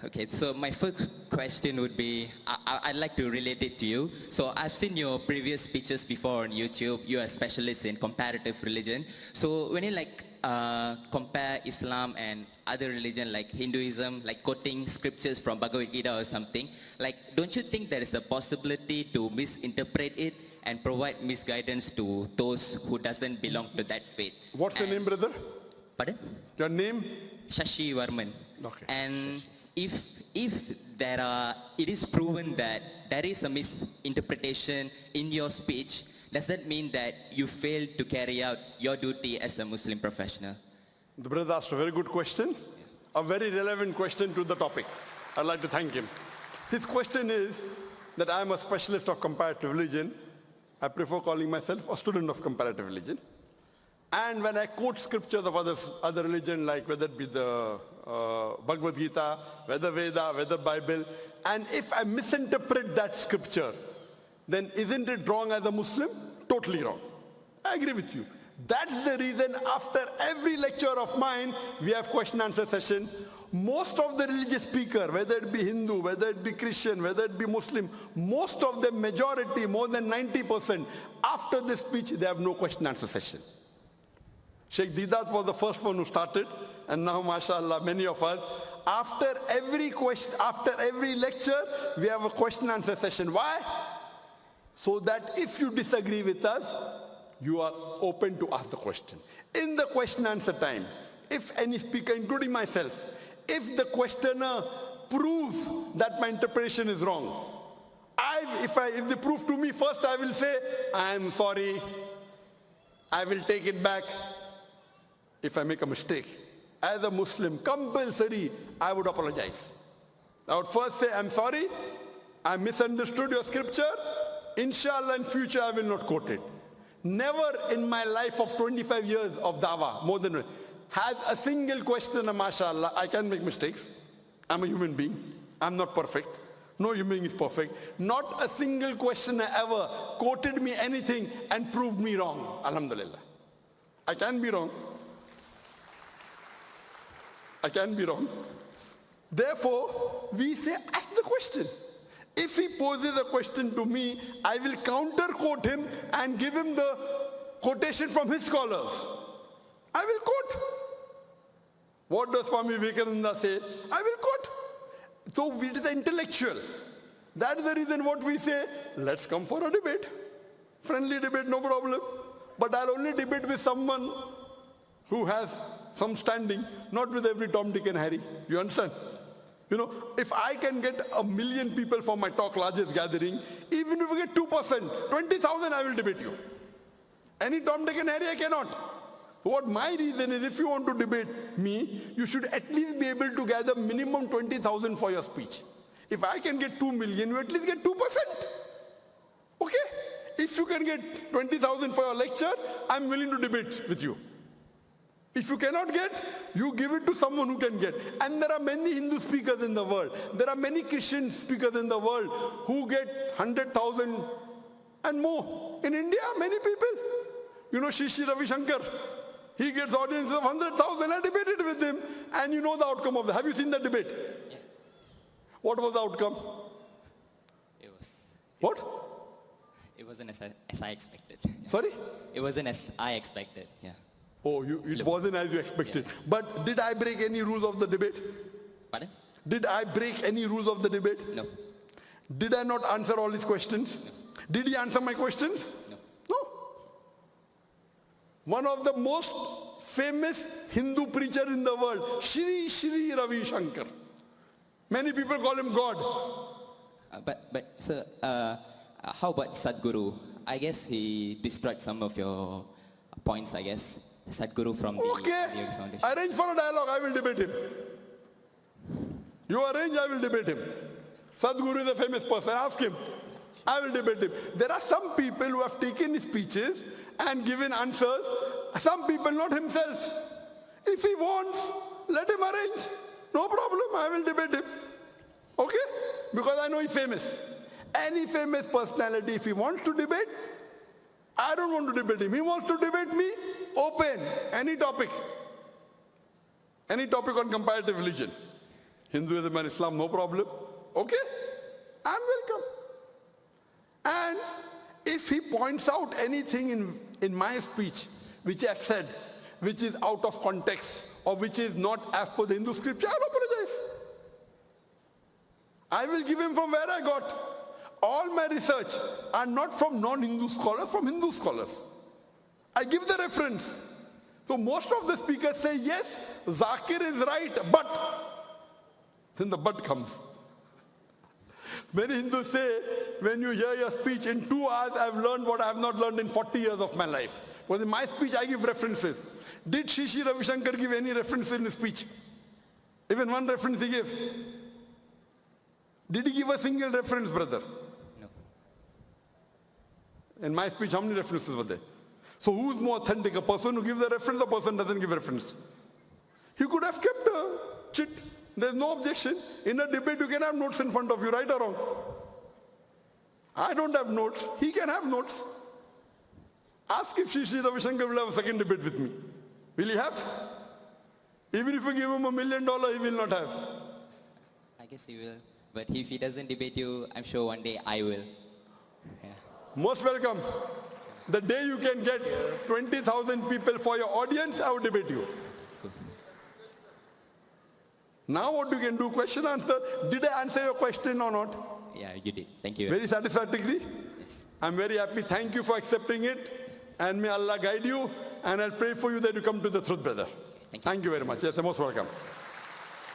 Okay, so my first question would be, I'd like to relate it to you. So I've seen your previous speeches before on YouTube. You're a specialist in comparative religion. So when you compare Islam and other religion like Hinduism, like quoting scriptures from Bhagavad Gita or something, don't you think there is a possibility to misinterpret it and provide misguidance to those who doesn't belong to that faith? What's your name, brother? Pardon? Your name? Sashi Varman. Okay. And if it is proven that there is a misinterpretation in your speech, does that mean that you failed to carry out your duty as a Muslim professional? The brother asked a very good question, a very relevant question to the topic. I'd like to thank him. His question is that I'm a specialist of comparative religion. I prefer calling myself a student of comparative religion. And when I quote scriptures of other religion, like whether it be the Bhagavad Gita, whether Veda, whether Bible, and if I misinterpret that scripture, then isn't it wrong as a Muslim? Totally wrong. I agree with you. That's the reason after every lecture of mine, we have question answer session. Most of the religious speaker, whether it be Hindu, whether it be Christian, whether it be Muslim, most of the majority, more than 90%, after this speech, they have no question answer session. Sheikh Didat was the first one who started, and now, mashallah, many of us, after every lecture, we have a question answer session. Why? So that if you disagree with us, you are open to ask the question. In the question answer time, if any speaker, including myself, if the questioner proves that my interpretation is wrong, if they prove to me, first I will say, I am sorry, I will take it back. If I make a mistake, as a Muslim, compulsory, I would apologize. I would first say, I'm sorry, I misunderstood your scripture. Inshallah, in future, I will not quote it. Never in my life of 25 years of dawah, more than has a single question, mashallah, I can make mistakes. I'm a human being. I'm not perfect. No human being is perfect. Not a single questioner ever quoted me anything and proved me wrong. Alhamdulillah. I can be wrong. I can be wrong. Therefore, we say, ask the question. If he poses a question to me, I will counter quote him and give him the quotation from his scholars. I will quote. What does Swami Vivekananda say? I will quote. So it is intellectual. That's the reason what we say, let's come for a debate. Friendly debate, no problem. But I'll only debate with someone who has some standing, not with every Tom, Dick and Harry. You understand? You know, if I can get 1 million people for my talk, largest gathering, even if we get 2%, 20,000, I will debate you. Any Tom, Dick and Harry, I cannot. So what my reason is, if you want to debate me, you should at least be able to gather minimum 20,000 for your speech. If I can get 2 million, you at least get 2%. Okay? If you can get 20,000 for your lecture, I'm willing to debate with you. If you cannot get, you give it to someone who can get. And there are many Hindu speakers in the world. There are many Christian speakers in the world who get 100,000 and more. In India, many people. You know, Shishi Ravi Shankar. He gets audiences of 100,000. I debated with him. And you know the outcome of that. Have you seen that debate? Yeah. What was the outcome? What? It wasn't as I expected. Yeah. Sorry? It wasn't as I expected, yeah. Oh, it wasn't as you expected. Yeah. But did I break any rules of the debate? Pardon? Did I break any rules of the debate? No. Did I not answer all his questions? No. Did he answer my questions? No. No. One of the most famous Hindu preacher in the world, Shri Ravi Shankar. Many people call him God. But sir, how about Sadhguru? I guess he destroyed some of your points, I guess. Sadhguru from the foundation. Arrange for a dialogue, I will debate him. You arrange, I will debate him. Sadhguru is a famous person, ask him. I will debate him. There are some people who have taken his speeches and given answers. Some people, not himself. If he wants, let him arrange. No problem, I will debate him. Okay? Because I know he's famous. Any famous personality, if he wants to debate, I don't want to debate him. He wants to debate me, open, any topic. Any topic on comparative religion. Hinduism and Islam, no problem. Okay, I'm welcome. And if he points out anything in my speech, which I've said, which is out of context, or which is not as per the Hindu scripture, I'll apologize. I will give him from where I got. All my research are not from non-Hindu scholars, from Hindu scholars. I give the reference. So most of the speakers say, yes, Zakir is right, but. Then the but comes. Many Hindus say, when you hear your speech, in 2 hours I've learned what I have not learned in 40 years of my life. Because in my speech I give references. Did Sri Ravi Shankar give any reference in his speech? Even one reference he gave. Did he give a single reference, brother? No. In my speech, how many references were there? So who's more authentic, a person who gives a reference, a person doesn't give reference? He could have kept a chit. There's no objection. In a debate, you can have notes in front of you, right or wrong? I don't have notes. He can have notes. Ask if Sri Ravi Shankar will have a second debate with me. Will he have? Even if you give him $1 million, he will not have. I guess he will. But if he doesn't debate you, I'm sure one day I will. Yeah. Most welcome. The day you can get 20,000 people for your audience, I will debate you. Cool. Now what you can do, question answer. Did I answer your question or not? Yeah, you did. Thank you. Very satisfactorily? Yes. I'm very happy. Thank you for accepting it. And may Allah guide you. And I'll pray for you that you come to the truth, brother. Thank you. Thank you very much. Yes, you're most welcome.